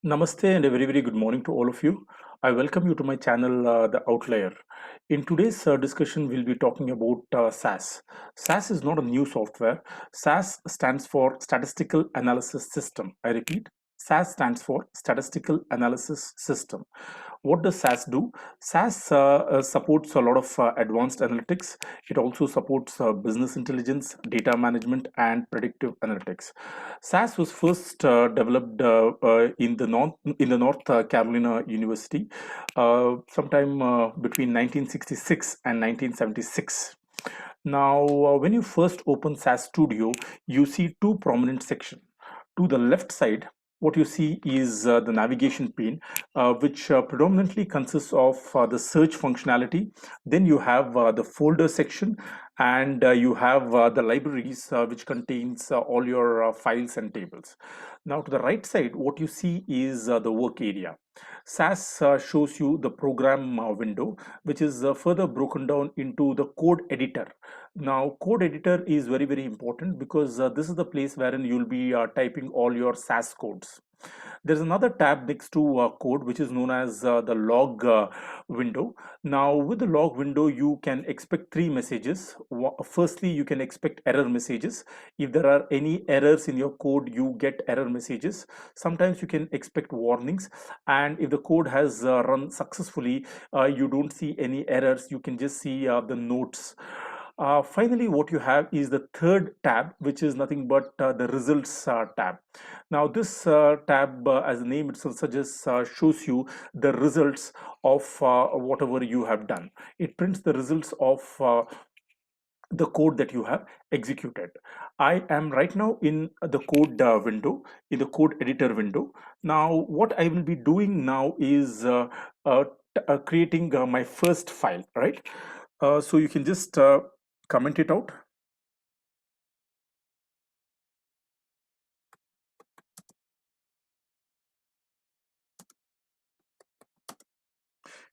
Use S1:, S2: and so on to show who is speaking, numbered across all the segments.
S1: Namaste and a very good morning to all of you. I welcome you to my channel, The Outlier. In today's discussion, we'll be talking about SAS. SAS is not a new software. SAS stands for Statistical Analysis System. I repeat, SAS stands for Statistical Analysis System. What does SAS do? SAS supports a lot of advanced analytics. It also supports business intelligence, data management, and predictive analytics. SAS was first developed in the North Carolina University, sometime between 1966 and 1976. Now, when you first open SAS Studio, you see two prominent sections. To the left side, what you see is the navigation pane, which predominantly consists of the search functionality. Then you have the folder section, and you have the libraries, which contains all your files and tables. Now, to the right side, what you see is the work area. SAS shows you the program window, which is further broken down into the code editor. Now, code editor is very important because this is the place wherein you'll be typing all your SAS codes. There's another tab next to code, which is known as the log window. Now, with the log window, you can expect three messages. Firstly, you can expect error messages. If there are any errors in your code, you get error messages. Sometimes you can expect warnings. And if the code has run successfully, you don't see any errors. You can just see the notes. Finally, what you have is the third tab, which is nothing but the results tab. Now, this tab, as the name itself suggests, shows you the results of whatever you have done. It prints the results of the code that you have executed. I am right now in the code window, in the code editor window. Now, what I will be doing now is creating my first file, right? So you can just comment it out.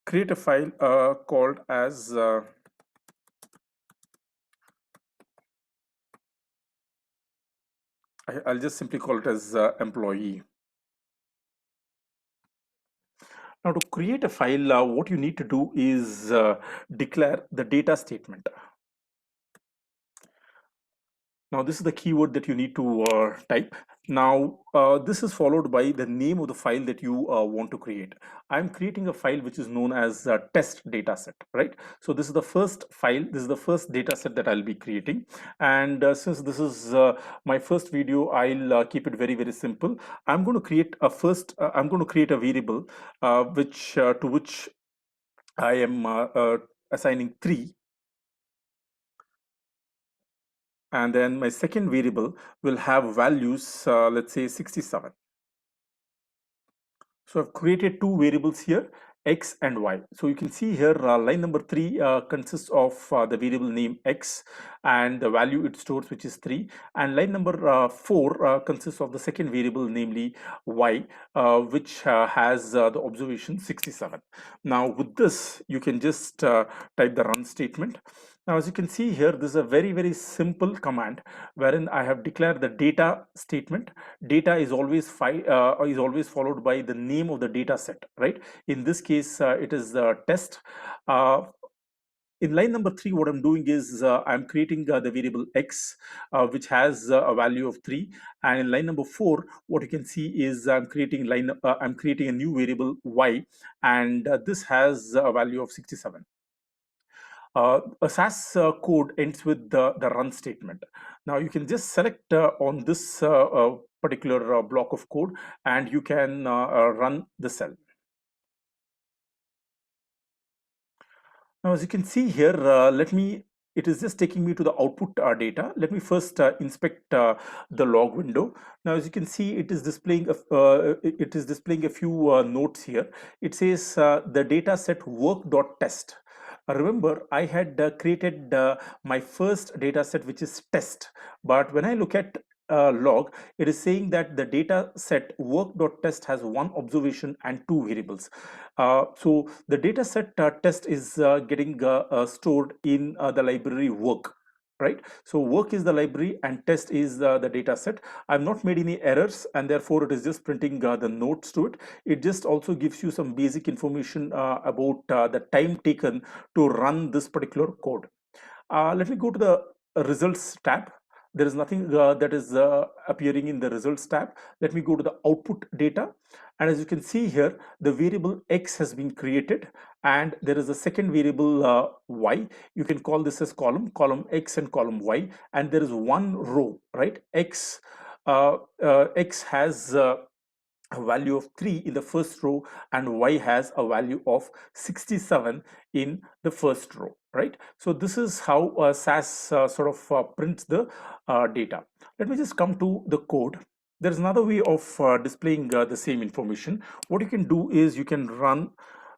S1: Create a file called as I'll just simply call it as employee. Now, to create a file, what you need to do is declare the data statement. Now, this is the keyword that you need to type. Now, this is followed by the name of the file that you want to create. I'm creating a file which is known as test dataset, right? So this is the first file. This is the first dataset that I'll be creating. And since this is my first video, I'll keep it very simple. I'm going to create a I'm going to create a variable to which I am assigning 3. And then my second variable will have values, let's say 67. So I've created two variables here, x and y. So you can see here line number 3 consists of the variable name x and the value it stores, which is 3, and line number 4 consists of the second variable, namely y, which has the observation 67. Now with this you can just type the run statement. Now, as you can see here, this is a very simple command wherein I have declared the data statement. Data is always followed by the name of the data set, right? In this case, it is the test. In line number 3, what I'm doing is I'm creating the variable x, which has a value of 3, and in line number 4, what you can see is I'm creating a new variable y, and this has a value of 67. A SAS code ends with the run statement. Now you can just select on this particular block of code, and you can run the cell. Now, as you can see here, it is just taking me to the output data. Let me first inspect the log window. Now, as you can see, it is displaying a few notes here. It says the data set work.test. Remember, I had created my first data set, which is test. But when I look at log, it is saying that the data set work.test has one observation and two variables. So the data set test is getting stored in the library work. right? So work is the library and test is the data set. I've not made any errors, and therefore it is just printing the notes to it. It just also gives you some basic information about the time taken to run this particular code. Let me go to the results tab. There is nothing that is appearing in the results tab. Let me go to the output data. And as you can see here, the variable X has been created, and there is a second variable Y. You can call this as column X and column Y. And there is one row, right? X has a value of 3 in the first row, and Y has a value of 67 in the first row, right? So this is how SAS sort of prints the data. Let me just come to the code. There's another way of displaying the same information. What you can do is you can run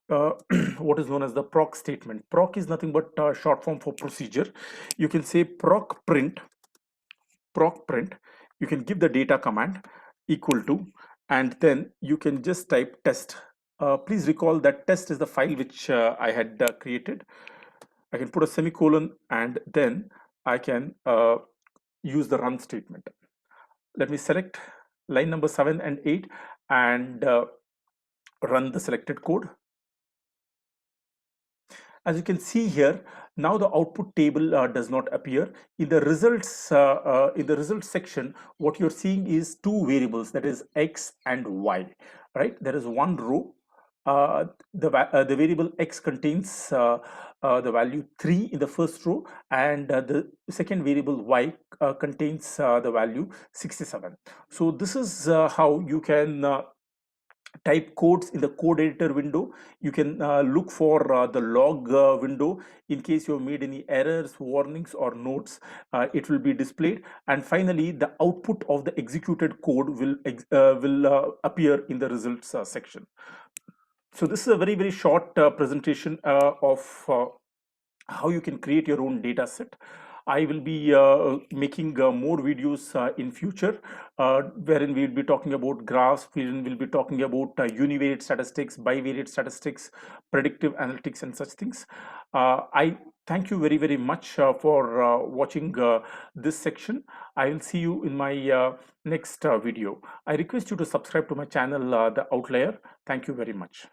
S1: what is known as the proc statement. Proc is nothing but short form for procedure. You can say proc print. You can give the data command equal to, and then you can just type test. Please recall that test is the file which I had created. I can put a semicolon, and then I can use the run statement. Let me select line number 7 and 8 and run the selected code. As you can see here, now the output table does not appear. In the results section, what you're seeing is two variables, that is X and Y, right? There is one row. The variable X contains the value 3 in the first row, and the second variable Y contains the value 67. So this is how you can type codes in the code editor window. You can look for the log window. In case you have made any errors, warnings, or notes, it will be displayed. And finally, the output of the executed code will appear in the results section. So this is a very short presentation of how you can create your own data set. I will be making more videos in future, wherein we will be talking about graphs, wherein we'll be talking about univariate statistics, bivariate statistics, predictive analytics, and such things. I thank you very much for watching this section. I will see you in my next video. I request you to subscribe to my channel, The Outlier. Thank you very much.